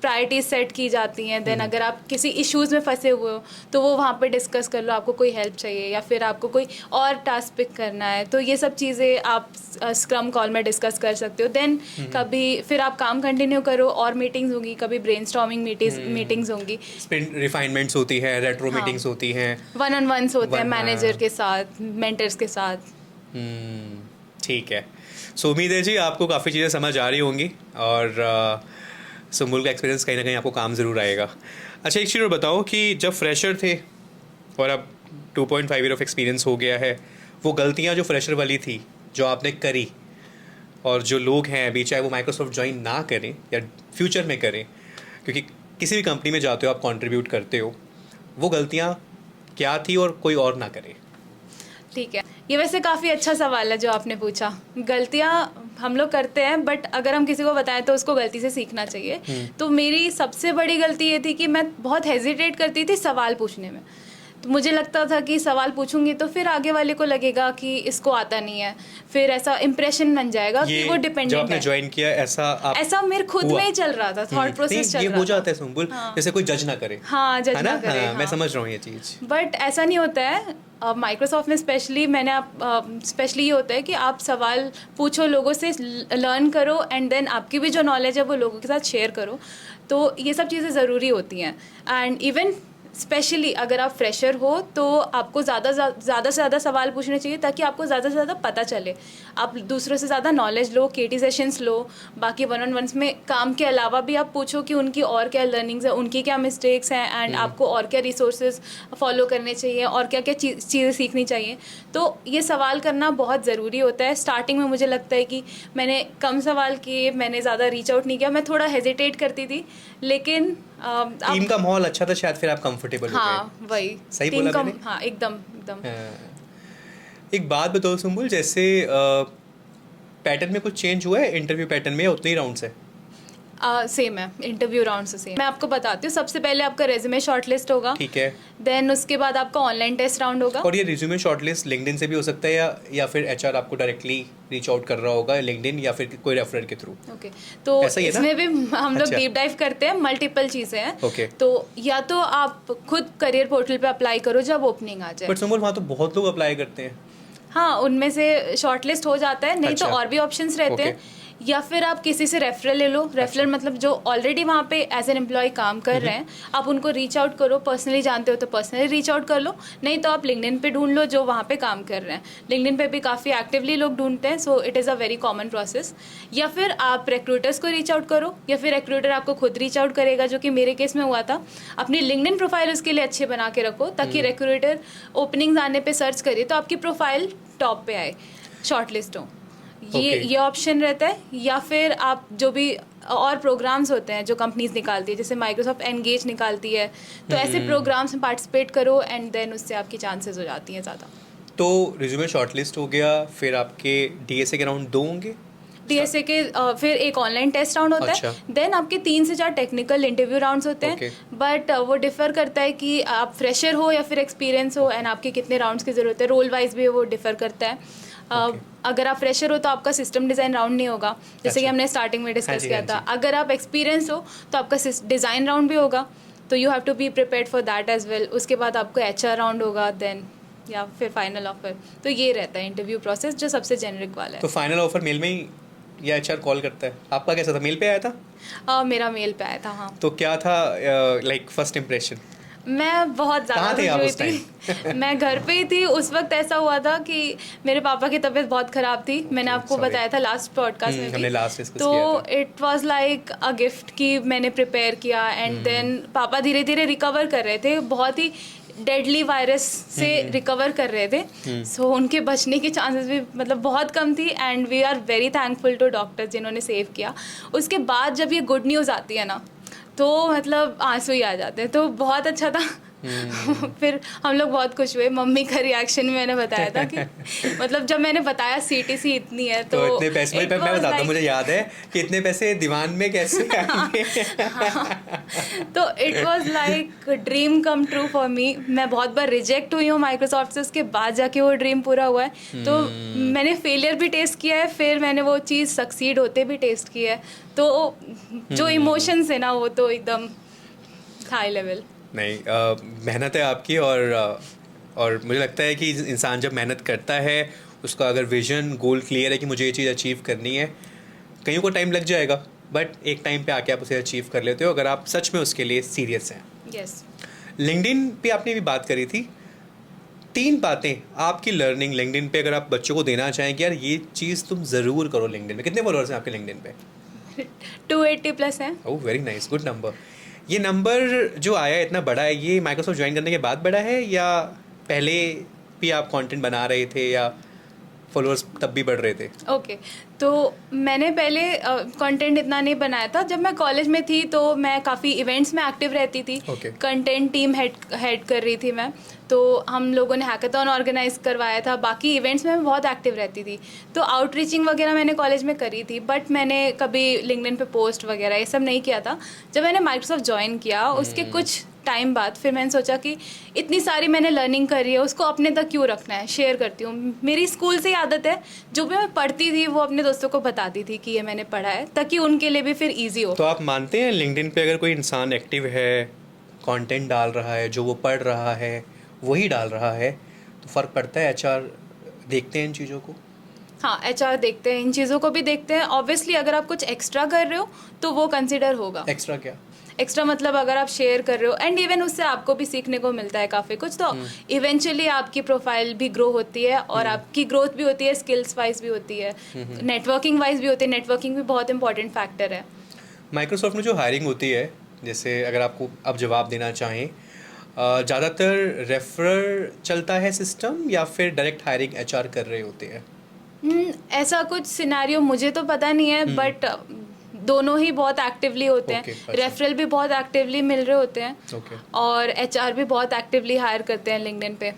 Speaker 2: प्रायोरिटीज सेट की जाती हैं। देन अगर आप किसी इश्यूज़ में फंसे हुए हो तो वो वहाँ पे डिस्कस कर लो, आपको कोई हेल्प चाहिए या फिर आपको कोई और टास्क पिक करना है, तो ये सब चीज़ें आप स्क्रम कॉल में डिस्कस कर सकते हो। देन कभी फिर आप काम कंटिन्यू करो, और मीटिंग्स होंगी, कभी ब्रेनस्टॉर्मिंग मीटिंग्स होंगी,
Speaker 1: स्प्रिंट रिफाइनमेंट्स होती है, रेट्रो मीटिंग्स होती हैं,
Speaker 2: वन ऑन वंस होते हैं
Speaker 1: हाँ।
Speaker 2: मैनेजर के साथ, मेंटर्स के साथ।
Speaker 1: ठीक है। सो उम्मीद है जी आपको काफ़ी चीज़ें समझ आ रही होंगी, और सुम्बुल का एक्सपीरियंस कहीं ना कहीं आपको काम ज़रूर आएगा। अच्छा, एक चीज़ और बताओ कि जब फ्रेशर थे और अब 2.5 ईयर ऑफ एक्सपीरियंस हो गया है, वो गलतियाँ जो फ्रेशर वाली थी जो आपने करी, और जो लोग हैं अभी, चाहे वो माइक्रोसॉफ्ट ज्वाइन ना करें या फ्यूचर में करें, क्योंकि किसी भी कंपनी में जाते हो आप कंट्रीब्यूट करते हो, वो गलतियाँ क्या थी और कोई और ना करे?
Speaker 2: ठीक है, ये वैसे काफ़ी अच्छा सवाल है जो आपने पूछा। गलतियाँ हम लोग करते हैं, बट अगर हम किसी को बताएं तो उसको गलती से सीखना चाहिए। तो मेरी सबसे बड़ी गलती ये थी कि मैं बहुत हेजिटेट करती थी सवाल पूछने में। तो मुझे लगता था कि सवाल पूछूंगी तो फिर आगे वाले को लगेगा कि इसको आता नहीं है, फिर ऐसा इंप्रेशन बन जाएगा कि वो
Speaker 1: जब
Speaker 2: डिपेंडेंट
Speaker 1: आपने
Speaker 2: है।
Speaker 1: ज्वाइन किया ऐसा
Speaker 2: मेरे खुद
Speaker 1: हुआ?
Speaker 2: में ही चल रहा था, थॉट प्रोसेस चल
Speaker 1: ये
Speaker 2: रहा
Speaker 1: हो
Speaker 2: था।
Speaker 1: जाता है सुम्बुल,
Speaker 2: हाँ।
Speaker 1: जैसे कोई जज ना करे।
Speaker 2: हाँ, जज
Speaker 1: है
Speaker 2: ना करे।
Speaker 1: हाँ, मैं
Speaker 2: हाँ।
Speaker 1: समझ रहा हूँ ये चीज़।
Speaker 2: बट ऐसा नहीं होता है माइक्रोसॉफ्ट में, स्पेशली स्पेशली ये होता है कि आप सवाल पूछो, लोगों से लर्न करो, एंड देन आपकी भी जो नॉलेज है वो लोगों के साथ शेयर करो। तो ये सब चीज़ें ज़रूरी होती हैं। एंड इवन स्पेशली अगर आप फ्रेशर हो तो आपको ज़्यादा से ज़्यादा सवाल पूछने चाहिए, ताकि आपको ज़्यादा से ज़्यादा पता चले, आप दूसरों से ज़्यादा नॉलेज लो, केटी सेशंस लो। बाकी वन ऑन वंस में काम के अलावा भी आप पूछो कि उनकी और क्या लर्निंग्स है, उनकी क्या मिस्टेक्स हैं, एंड आपको और क्या रिसोर्सेज फॉलो करने चाहिए, और क्या क्या चीज़ें सीखनी चाहिए। तो ये सवाल करना बहुत ज़रूरी होता है। स्टार्टिंग में मुझे लगता है कि मैंने कम सवाल किए, मैंने ज़्यादा रीच आउट नहीं किया, मैं थोड़ा हेजिटेट करती थी, लेकिन
Speaker 1: टीम का माहौल अच्छा था, शायद फिर आप कंफर्टेबल हो गए।
Speaker 2: हाँ वही
Speaker 1: सही
Speaker 2: टीम
Speaker 1: बोला
Speaker 2: का,
Speaker 1: मैंने?
Speaker 2: हाँ एकदम एकदम।
Speaker 1: एक बात बताओ सुम्बुल, जैसे पैटर्न में कुछ चेंज हुआ है इंटरव्यू पैटर्न में, या उतने ही राउंड्स है?
Speaker 2: सेम है, इंटरव्यू राउंड से सेम। मैं आपको बताती हूँ, सबसे पहले आपका रेज्यूमे शॉर्टलिस्ट होगा।
Speaker 1: ठीक है।
Speaker 2: देन उसके बाद आपका ऑनलाइन टेस्ट राउंड होगा।
Speaker 1: और ये रिज्यूमे शॉर्टलिस्ट लिंक्डइन से भी हो सकता है, या फिर एचआर आपको डायरेक्टली रीच आउट कर रहा होगा लिंक्डइन या फिर कोई रेफरल के थ्रू?
Speaker 2: ओके, तो
Speaker 1: ऐसा ही है ना?
Speaker 2: इसमें भी हम लोग
Speaker 1: अच्छा।
Speaker 2: डीप डाइव करते हैं, मल्टीपल चीज़ें हैं।
Speaker 1: ओके।
Speaker 2: तो या तो आप खुद करियर पोर्टल पे अप्लाई करो जब ओपनिंग आ जाए।
Speaker 1: बट सुम्बुल, वहाँ तो बहुत लोग अप्लाई करते हैं।
Speaker 2: हाँ, उनमें से शॉर्टलिस्ट हो जाता है, नहीं
Speaker 1: अच्छा।
Speaker 2: तो और भी ऑप्शंस रहते हैं।
Speaker 1: ओके।
Speaker 2: या फिर आप किसी से रेफरल ले लो। रेफरल मतलब जो ऑलरेडी वहाँ पे एज एन एम्प्लॉय काम कर रहे हैं, आप उनको रीच आउट करो। पर्सनली जानते हो तो पर्सनली रीच आउट कर लो, नहीं तो आप लिंक्डइन पे ढूंढ लो जो वहाँ पे काम कर रहे हैं। लिंक्डइन पे भी काफ़ी एक्टिवली लोग ढूंढते हैं, so it is a very common process. या फिर आप रिक्रूटर्स को रीच आउट करो, या फिर रिक्रूटर आपको खुद रीच आउट करेगा, जो कि मेरे केस में हुआ था। अपनी लिंक्डइन प्रोफाइल उसके लिए अच्छे बना के रखो, ताकि रिक्रूटर ओपनिंग्स आने पे सर्च करे तो आपकी प्रोफाइल टॉप पे आए, शॉर्टलिस्ट हो। ये ऑप्शन रहता है। या फिर आप जो भी और प्रोग्राम्स होते हैं जो कंपनीज निकालती है, जैसे माइक्रोसॉफ्ट एंगेज निकालती है, तो ऐसे प्रोग्राम्स में पार्टिसिपेट करो, एंड देन उससे आपकी चांसेस हो जाती हैं ज़्यादा।
Speaker 1: तो रिज्यूमे शॉर्टलिस्ट हो गया, फिर आपके डीएसए के राउंड 2 होंगे।
Speaker 2: डीएसए के फिर एक ऑनलाइन टेस्ट राउंड होता
Speaker 1: अच्छा।
Speaker 2: है। देन आपके 3 से 4 टेक्निकल इंटरव्यू राउंड्स होते हैं। बट वो डिफर करता है कि आप फ्रेशर हो या फिर एक्सपीरियंस हो, एंड आपके कितने राउंड्स की ज़रूरत है। रोल वाइज भी वो डिफर करता है। अगर आप फ्रेशर हो तो आपका सिस्टम डिज़ाइन राउंड नहीं होगा, जैसे कि हमने स्टार्टिंग में डिस्कस किया था। अगर आप एक्सपीरियंस हो तो आपका डिज़ाइन राउंड भी होगा, तो you have to be prepared for that as well. उसके बाद आपको एचआर राउंड होगा, देन या फिर फाइनल ऑफर। तो ये रहता है इंटरव्यू प्रोसेस, जो सबसे जेनरिक वाला है।
Speaker 1: तो फाइनल ऑफर मेल में ही या एचआर कॉल करता है? आपका कैसा था, मेल पे आया था?
Speaker 2: मेरा मेल पे आया था, हाँ।
Speaker 1: तो क्या था लाइक फर्स्ट इम्प्रेशन?
Speaker 2: मैं बहुत ज़्यादा
Speaker 1: कहाँ थे आप उस
Speaker 2: थी। मैं घर पे ही थी उस वक्त। ऐसा हुआ था कि मेरे पापा की तबीयत बहुत ख़राब थी। मैंने आपको बताया था लास्ट पॉडकास्ट में
Speaker 1: हमने
Speaker 2: भी।
Speaker 1: लास्ट डिस्कस
Speaker 2: तो
Speaker 1: किया था।
Speaker 2: It was like a gift कि मैंने प्रिपेयर किया, एंड देन पापा धीरे धीरे रिकवर कर रहे थे, बहुत ही डेडली वायरस से रिकवर कर रहे थे। सो उनके बचने की चांसेस भी मतलब बहुत कम थी, and we are very thankful to doctors जिन्होंने सेव किया। उसके बाद जब ये गुड न्यूज़ आती है ना, तो मतलब आंसू ही आ जाते हैं। तो बहुत अच्छा था। फिर हम लोग बहुत खुश हुए। मम्मी का रिएक्शन मैंने बताया था कि मतलब जब मैंने बताया सीटीसी इतनी है तो
Speaker 1: इतने पैसे, मैं बताता हूँ, मुझे याद है कि इतने पैसे दीवान में कैसे आएंगे।
Speaker 2: तो it was like dream come true for me. मैं बहुत बार रिजेक्ट हुई हूँ माइक्रोसॉफ्ट से, उसके बाद जाके वो ड्रीम पूरा हुआ है। तो मैंने फेलियर भी टेस्ट किया है, फिर मैंने वो चीज़ सक्सीड होते भी टेस्ट किया है। तो जो इमोशंस है ना, वो तो एकदम हाई लेवल।
Speaker 1: नहीं, मेहनत है आपकी, और मुझे लगता है कि इंसान जब मेहनत करता है, उसका अगर विजन गोल क्लियर है कि मुझे ये चीज़ अचीव करनी है, कईयों को टाइम लग जाएगा, बट एक टाइम पे आके आप उसे अचीव कर लेते हो अगर आप सच में उसके लिए सीरियस हैं।
Speaker 2: यस।
Speaker 1: लिंक्डइन पे आपने भी बात करी थी। 3 बातें आपकी लर्निंग लिंक्डइन पे अगर आप बच्चों को देना चाहें कि यार ये चीज़ तुम ज़रूर करो लिंक्डइन में। कितने फॉलोअर्स हैं आपके लिंक्डइन पे?
Speaker 2: 280 प्लस है।
Speaker 1: Oh very nice, good number. ये नंबर जो आया इतना बड़ा है, ये माइक्रोसॉफ्ट ज्वाइन करने के बाद बड़ा है, या पहले भी आप कंटेंट बना रहे थे, या फॉलोअर्स तब भी बढ़ रहे थे?
Speaker 2: ओके, तो मैंने पहले कंटेंट इतना नहीं बनाया था। जब मैं कॉलेज में थी तो मैं काफ़ी इवेंट्स में एक्टिव रहती थी। कंटेंट टीम हेड कर रही थी मैं। तो हम लोगों ने हैकाथॉन ऑर्गेनाइज करवाया था। बाकी इवेंट्स में मैं बहुत एक्टिव रहती थी। तो आउटरीचिंग वगैरह मैंने कॉलेज में करी थी, बट मैंने कभी लिंक्डइन पे पोस्ट वगैरह ये सब नहीं किया था। जब मैंने माइक्रोसॉफ्ट ज्वाइन किया, उसके कुछ टाइम बाद फिर मैंने सोचा कि इतनी सारी मैंने लर्निंग करी है, उसको अपने तक क्यों रखना है, शेयर करती हूँ। मेरी स्कूल से ही आदत है, जो भी मैं पढ़ती थी वो अपने दोस्तों को बताती थी कि ये मैंने पढ़ा है, ताकि उनके लिए भी फिर ईजी हो।
Speaker 1: तो आप मानते हैं लिंक्डइन पे अगर कोई इंसान एक्टिव है, कंटेंट डाल रहा है, जो वो पढ़ रहा है वही डाल रहा है, तो फ़र्क पड़ता है? एचआर देखते हैं इन चीज़ों को?
Speaker 2: हाँ, एचआर देखते हैं, इन चीज़ों को भी देखते हैं। ऑब्वियसली अगर आप कुछ एक्स्ट्रा कर रहे हो तो वो कंसिडर होगा।
Speaker 1: एक्स्ट्रा क्या?
Speaker 2: एक्स्ट्रा मतलब अगर आप शेयर कर रहे हो, एंड इवन उससे आपको भी सीखने को मिलता है काफ़ी कुछ, तो इवेंचुअली आपकी प्रोफाइल भी ग्रो होती है, और आपकी ग्रोथ भी होती है, स्किल्स वाइज भी होती है, नेटवर्किंग वाइज भी होती है। नेटवर्किंग भी बहुत इंपॉर्टेंट फैक्टर है।
Speaker 1: माइक्रोसॉफ्ट में जो हायरिंग होती है, जैसे अगर आपको अब जवाब देना चाहें, ज़्यादातर रेफरर चलता है सिस्टम, या फिर डायरेक्ट हायरिंग एचआर कर रहे होते हैं?
Speaker 2: ऐसा कुछ सिनेरियो मुझे तो पता नहीं है, बट दोनों ही बहुत एक्टिवली होते हैं। रेफरल भी बहुत एक्टिवली मिल रहे होते हैं, और एचआर भी बहुत एक्टिवली हायर करते हैं लिंक्डइन पे।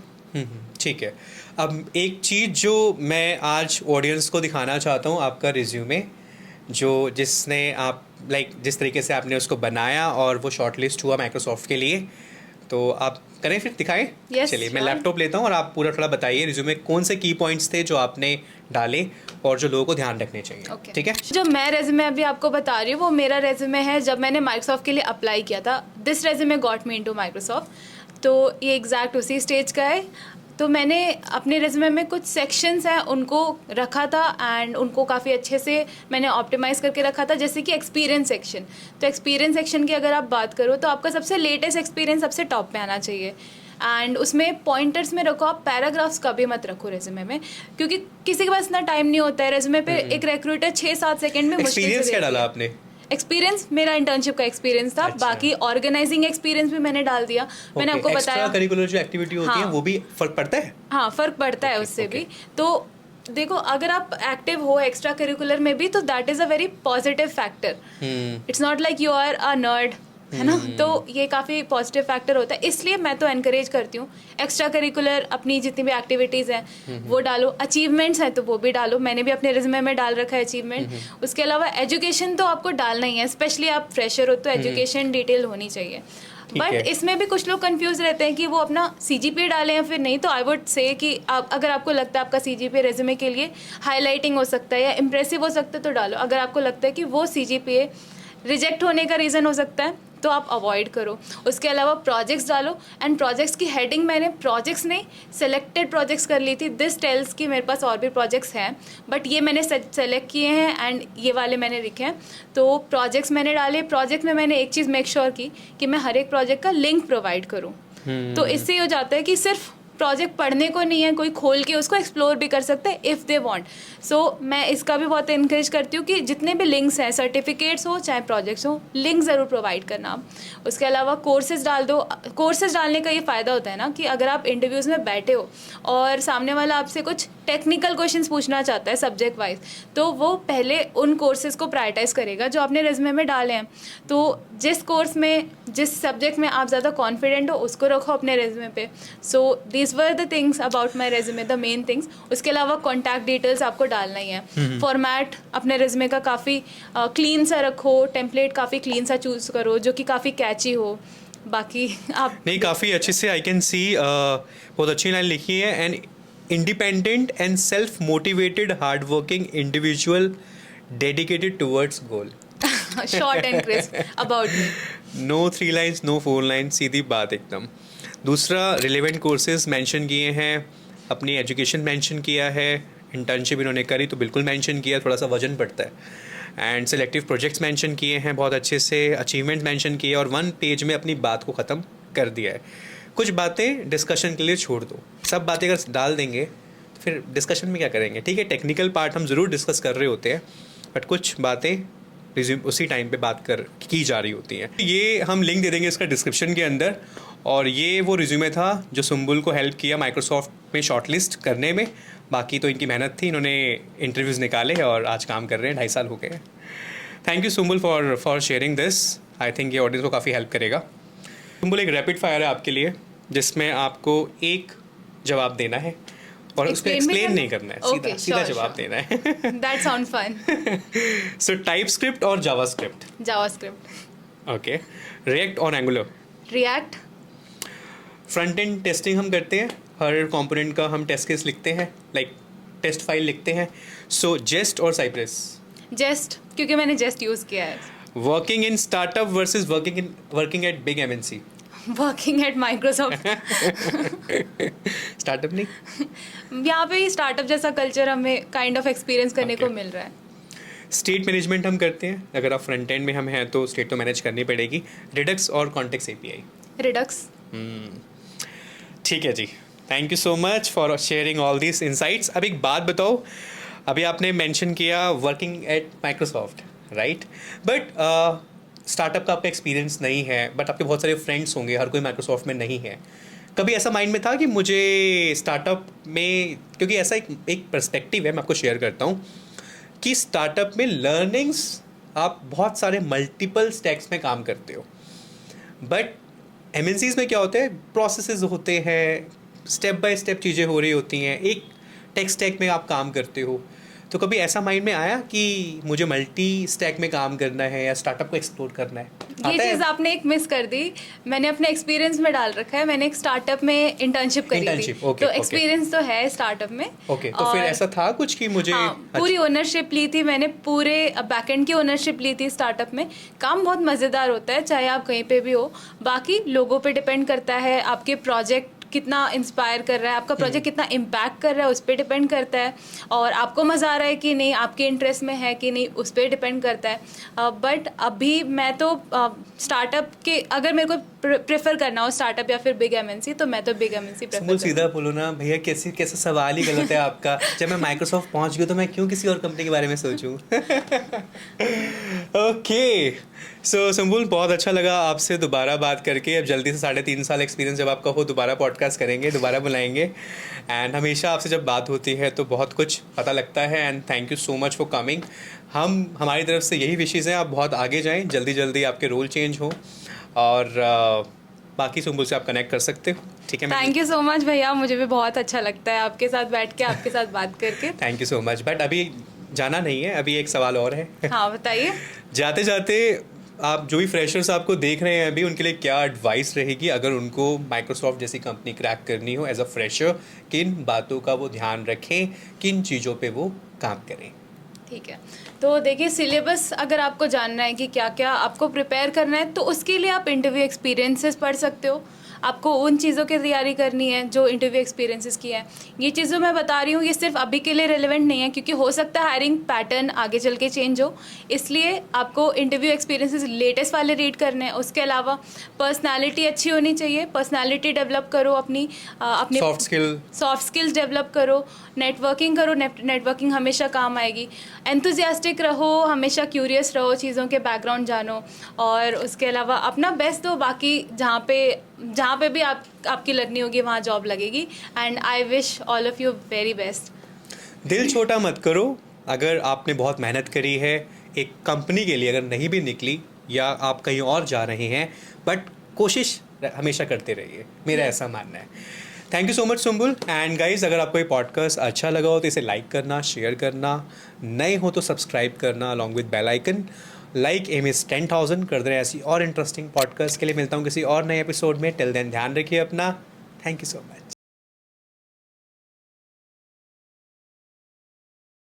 Speaker 1: ठीक है। अब एक चीज़ जो मैं आज ऑडियंस को दिखाना चाहता हूँ, आपका रिज्यूमे जो जिसने आप जिस तरीके से आपने उसको बनाया और वो शॉर्टलिस्ट हुआ माइक्रोसॉफ्ट के लिए, तो आप करें फिर दिखाएं।
Speaker 2: Yes,
Speaker 1: चलिए मैं
Speaker 2: sure.
Speaker 1: लैपटॉप लेता हूँ और आप पूरा थोड़ा बताइए रिज्यूमे कौन से की पॉइंट्स थे जो आपने डाले और जो लोगों को ध्यान रखने चाहिए।
Speaker 2: Okay.
Speaker 1: ठीक है।
Speaker 2: जो मैं रेज्यूमे अभी आपको बता रही हूँ वो मेरा रेज्यूमे है जब मैंने माइक्रोसॉफ्ट के लिए अप्लाई किया था। This resume got me into Microsoft, तो ये एग्जैक्ट उसी स्टेज का है। तो मैंने अपने रेज्यूमे में कुछ सेक्शंस हैं उनको रखा था एंड उनको काफ़ी अच्छे से मैंने ऑप्टिमाइज़ करके रखा था, जैसे कि एक्सपीरियंस सेक्शन। तो एक्सपीरियंस सेक्शन की अगर आप बात करो तो आपका सबसे लेटेस्ट एक्सपीरियंस सबसे टॉप पे आना चाहिए एंड उसमें पॉइंटर्स में रखो, आप पैराग्राफ्स कभी मत रखो रेज्यूमे में, क्योंकि किसी के पास इतना टाइम नहीं होता है। रेज्यूमे पे एक रिक्रूटर 6-7 सेकंड में मुश्किल से
Speaker 1: एक्सपीरियंस क्या
Speaker 2: देती
Speaker 1: डाला
Speaker 2: है।
Speaker 1: आपने?
Speaker 2: एक्सपीरियंस मेरा इंटर्नशिप का एक्सपीरियंस था।
Speaker 1: अच्छा।
Speaker 2: बाकी ऑर्गेनाइजिंग एक्सपीरियंस भी मैंने डाल दिया। मैंने आपको बताया
Speaker 1: एक्स्ट्रा करिकुलर जो एक्टिविटी होती है
Speaker 2: हाँ।
Speaker 1: वो भी फर्क पड़ता है।
Speaker 2: हाँ, फ़र्क पड़ता है उससे भी। तो देखो, अगर आप एक्टिव हो एक्स्ट्रा करिकुलर में भी तो that is a very positive factor. It's not like you are a nerd, है ना। तो ये काफ़ी पॉजिटिव फैक्टर होता है, इसलिए मैं तो एनकरेज करती हूँ एक्स्ट्रा करिकुलर अपनी जितनी भी एक्टिविटीज़ हैं वो डालो। अचीवमेंट्स हैं तो वो भी डालो, मैंने भी अपने रिज्यूमे में डाल रखा है अचीवमेंट। उसके अलावा एजुकेशन तो आपको डालना ही है, स्पेशली आप फ्रेशर हो तो एजुकेशन डिटेल होनी चाहिए। बट इसमें भी कुछ लोग कंफ्यूज रहते हैं कि वो अपना सीजीपीए डालें या फिर नहीं। तो आई वुड से कि आप अगर आपको लगता है आपका सीजीपीए रेज्यूमे के लिए हाईलाइटिंग हो सकता है या इम्प्रेसिव हो सकता है तो डालो। अगर आपको लगता है कि वो सीजीपीए रिजेक्ट होने का रीज़न हो सकता है तो आप अवॉइड करो। उसके अलावा प्रोजेक्ट्स डालो एंड प्रोजेक्ट्स की हेडिंग मैंने प्रोजेक्ट्स नहीं सेलेक्टेड प्रोजेक्ट्स कर ली थी। दिस टेल्स कि मेरे पास और भी प्रोजेक्ट्स हैं बट ये मैंने सेलेक्ट किए हैं एंड ये वाले मैंने लिखे हैं। तो प्रोजेक्ट्स मैंने डाले। प्रोजेक्ट में मैंने एक चीज़ मेक श्योर की कि मैं हर एक प्रोजेक्ट का लिंक प्रोवाइड करूँ। तो इससे ये हो जाता है कि सिर्फ प्रोजेक्ट पढ़ने को नहीं है, कोई खोल के उसको एक्सप्लोर भी कर सकते हैं इफ़ दे वांट। सो मैं इसका भी बहुत इनकरेज करती हूँ कि जितने भी लिंक्स हैं, सर्टिफिकेट्स हो चाहे प्रोजेक्ट्स हो, लिंक ज़रूर प्रोवाइड करना आप। उसके अलावा कोर्सेज डाल दो। कोर्सेज डालने का ये फ़ायदा होता है ना कि अगर आप इंटरव्यूज़ में बैठे हो और सामने वाला आपसे कुछ टेक्निकल क्वेश्चंस पूछना चाहता है सब्जेक्ट वाइज, तो वो पहले उन कोर्सेज को प्रायोरिटाइज करेगा जो आपने रेज्यूमे में डाले हैं। तो जिस कोर्स में जिस सब्जेक्ट में आप ज़्यादा कॉन्फिडेंट हो उसको रखो अपने रेज्यूमे पे। So these were the things about my resume, the main things. उसके अलावा कॉन्टैक्ट डिटेल्स आपको डालना ही है। फॉर्मेट अपने रेज्यूमे का काफ़ी क्लीन सा रखो, टेम्पलेट काफ़ी क्लीन सा चूज़ करो जो कि काफ़ी कैची हो। बाकी आप
Speaker 1: नहीं, काफ़ी अच्छे से आई कैन सी बहुत अच्छी लाइन लिखी है। And independent and self motivated hard working individual dedicated towards goal.
Speaker 2: Short and crisp about me.
Speaker 1: No 3 lines, no 4 lines, सीधी बात एकदम। दूसरा, रिलेवेंट कोर्सेज मेंशन किए हैं, अपनी एजुकेशन मेंशन किया है, इंटर्नशिप इन्होंने करी तो बिल्कुल मेंशन किया, थोड़ा सा वजन पड़ता है। एंड सेलेक्टिव प्रोजेक्ट्स मेंशन किए हैं बहुत अच्छे से, अचीवमेंट मेंशन किए और 1 पेज में अपनी बात को ख़त्म कर दिया है। कुछ बातें डिस्कशन के लिए छोड़ दो, सब बातें अगर डाल देंगे तो फिर डिस्कशन में क्या करेंगे। ठीक है, टेक्निकल पार्ट हम ज़रूर डिस्कस कर रहे होते हैं बट कुछ बातें रिज्यूम उसी टाइम पे बात की जा रही होती हैं। ये हम लिंक दे देंगे इसका डिस्क्रिप्शन के अंदर। और ये वो रिज्यूमे था जो सुम्बुल को हेल्प किया माइक्रोसॉफ्ट में शॉर्टलिस्ट करने में। बाकी तो इनकी मेहनत थी, इन्होंने इंटरव्यूज़ निकाले और आज काम कर रहे हैं, 2.5 साल हो गए। Thank you Sumbul for sharing this. I think ये ऑडियंस को काफ़ी हेल्प करेगा। सुम्बुल, एक रैपिड फायर है आपके लिए जिसमें आपको एक जवाब देना है और उसको एक्सप्लेन नहीं करना है, सीधा जवाब देना है।
Speaker 2: That sound fun.
Speaker 1: So TypeScript और जावास्क्रिप्ट?
Speaker 2: जावास्क्रिप्ट।
Speaker 1: ओके। रिएक्ट और Angular?
Speaker 2: React.
Speaker 1: Front end testing हम करते हैं, हर कंपोनेंट का हम टेस्ट केस लिखते हैं, टेस्ट फाइल लिखते हैं। सो जेस्ट और साइप्रेस?
Speaker 2: जेस्ट, क्योंकि मैंने जेस्ट यूज़ किया है।
Speaker 1: Working in startup versus working at big MNC?
Speaker 2: Working at Microsoft.
Speaker 1: Startup नहीं?
Speaker 2: यहाँ पे ही स्टार्टअप जैसा कल्चर हमें काइंड ऑफ एक्सपीरियंस करने को मिल रहा है।
Speaker 1: स्टेट मैनेजमेंट हम करते हैं, अगर आप फ्रंट एंड में हम हैं तो स्टेट तो मैनेज करनी पड़ेगी। रिडक्स और कॉन्टेक्स्ट एपीआई?
Speaker 2: रिडक्स।
Speaker 1: ठीक है जी, thank you so much for sharing all this insights. अब एक बात बताओ, अभी आपने मेंशन किया working at Microsoft, right? But startup का आपका एक्सपीरियंस नहीं है, बट आपके बहुत सारे फ्रेंड्स होंगे, हर कोई माइक्रोसॉफ्ट में नहीं है। कभी ऐसा माइंड में था कि मुझे स्टार्टअप में, क्योंकि ऐसा एक पर्सपेक्टिव है, मैं आपको शेयर करता हूँ कि स्टार्टअप में लर्निंग्स आप बहुत सारे मल्टीपल स्टैक्स में काम करते हो, बट एमएनसीज में क्या होता है, प्रोसेसेस होते हैं, स्टेप बाय स्टेप चीज़ें हो रही होती हैं, एक टेक स्टैक में आप काम करते हो, तो कभी ऐसा माइंड में आया कि मुझे मल्टी स्टैक में काम करना है या स्टार्टअप को एक्सप्लोर करना है?
Speaker 2: ये
Speaker 1: आता है?
Speaker 2: चीज़ आपने एक मिस कर दी। मैंने अपने एक्सपीरियंस में डाल रखा है, मैंने एक स्टार्टअप में इंटर्नशिप करी थी।
Speaker 1: Internship, okay,
Speaker 2: तो
Speaker 1: okay.
Speaker 2: एक्सपीरियंस तो है स्टार्टअप में।
Speaker 1: ओके, तो फिर
Speaker 2: और
Speaker 1: ऐसा था कुछ कि मुझे
Speaker 2: हाँ, पूरी ओनरशिप ली थी मैंने, पूरे बैकएंड की ओनरशिप ली थी स्टार्टअप में। काम बहुत मज़ेदार होता है, चाहे आप कहीं पे भी हो। बाकी लोगों पे डिपेंड करता है, आपके प्रोजेक्ट कितना इंस्पायर कर रहा है, आपका प्रोजेक्ट कितना इम्पैक्ट कर रहा है, उस पर डिपेंड करता है। और आपको मज़ा आ रहा है कि नहीं, आपके इंटरेस्ट में है कि नहीं, उस पर डिपेंड करता है। बट अभी मैं तो स्टार्टअप के, अगर मेरे को प्रेफर करना हो स्टार्टअप या फिर बिग एमएनसी, तो मैं तो बिग एमएनसी प्रेफर
Speaker 1: सुम्बुल सीधा बोलो ना भैया, कैसे कैसे सवाल ही गलत है आपका। जब मैं माइक्रोसॉफ्ट पहुंच गया तो मैं क्यों किसी और कंपनी के बारे में सोचूं? ओके, सो सुम्बुल बहुत अच्छा लगा आपसे दोबारा बात करके। अब जल्दी से 3.5 साल एक्सपीरियंस जब आपका हो, दोबारा पॉडकास्ट करेंगे, दोबारा बुलाएंगे। एंड हमेशा आपसे जब बात होती है तो बहुत कुछ पता लगता है। And thank you so much for coming. हमारी तरफ से यही विशेज़ हैं, आप बहुत आगे जाएं, जल्दी जल्दी आपके रोल चेंज हो, और बाकी सुम्बुल से आप कनेक्ट कर सकते हो, ठीक है?
Speaker 2: थैंक यू सो मच भैया, मुझे भी बहुत अच्छा लगता है आपके साथ बैठ के, आपके साथ बात करके।
Speaker 1: Thank you so much. But अभी जाना नहीं है, अभी एक सवाल और है।
Speaker 2: हाँ बताइए।
Speaker 1: जाते जाते आप जो भी फ्रेशर्स आपको देख रहे हैं अभी, उनके लिए क्या एडवाइस रहेगी अगर उनको माइक्रोसॉफ्ट जैसी कंपनी क्रैक करनी हो एज अ फ्रेशर? किन बातों का वो ध्यान रखें, किन चीज़ों पे वो काम करें?
Speaker 2: ठीक है, तो देखिए, सिलेबस अगर आपको जानना है कि क्या क्या आपको प्रिपेयर करना है, तो उसके लिए आप इंटरव्यू एक्सपीरियंसेस पढ़ सकते हो। आपको उन चीज़ों की तैयारी करनी है जो इंटरव्यू एक्सपीरियंसेस की है। ये चीज़ें मैं बता रही हूँ, ये सिर्फ अभी के लिए रेलेवेंट नहीं है, क्योंकि हो सकता है हायरिंग पैटर्न आगे चल के चेंज हो। इसलिए आपको इंटरव्यू एक्सपीरियंसेस लेटेस्ट वाले रीड करने हैं। उसके अलावा पर्सनैलिटी अच्छी होनी चाहिए, पर्सनैलिटी डेवलप करो अपनी, अपनी सॉफ्ट स्किल्स डेवलप करो, नेटवर्किंग करो, नेटवर्किंग हमेशा काम आएगी। एंथुजियास्टिक रहो, हमेशा क्यूरियस रहो, चीज़ों के बैकग्राउंड जानो, और उसके अलावा अपना बेस्ट दो। बाकी जहाँ पे भी आपकी लगनी होगी वहाँ जॉब लगेगी। And I wish all of you very best.
Speaker 1: दिल छोटा मत करो। अगर आपने बहुत मेहनत करी है एक कंपनी के लिए, अगर नहीं भी निकली या आप कहीं और जा रहे हैं, बट कोशिश हमेशा करते रहिए, मेरा ऐसा मानना है। Thank you so much Sumbul. And guys, अगर आपको ये पॉडकास्ट अच्छा लगा हो तो इसे लाइक करना, शेयर करना, नए हो तो सब्सक्राइब करना along with bell icon. Like एम इज़ 10,000 कर दे। ऐसी और इंटरेस्टिंग पॉडकास्ट के लिए मिलता हूँ किसी और नए एपिसोड में। टिल देन ध्यान रखिए अपना। Thank you so much.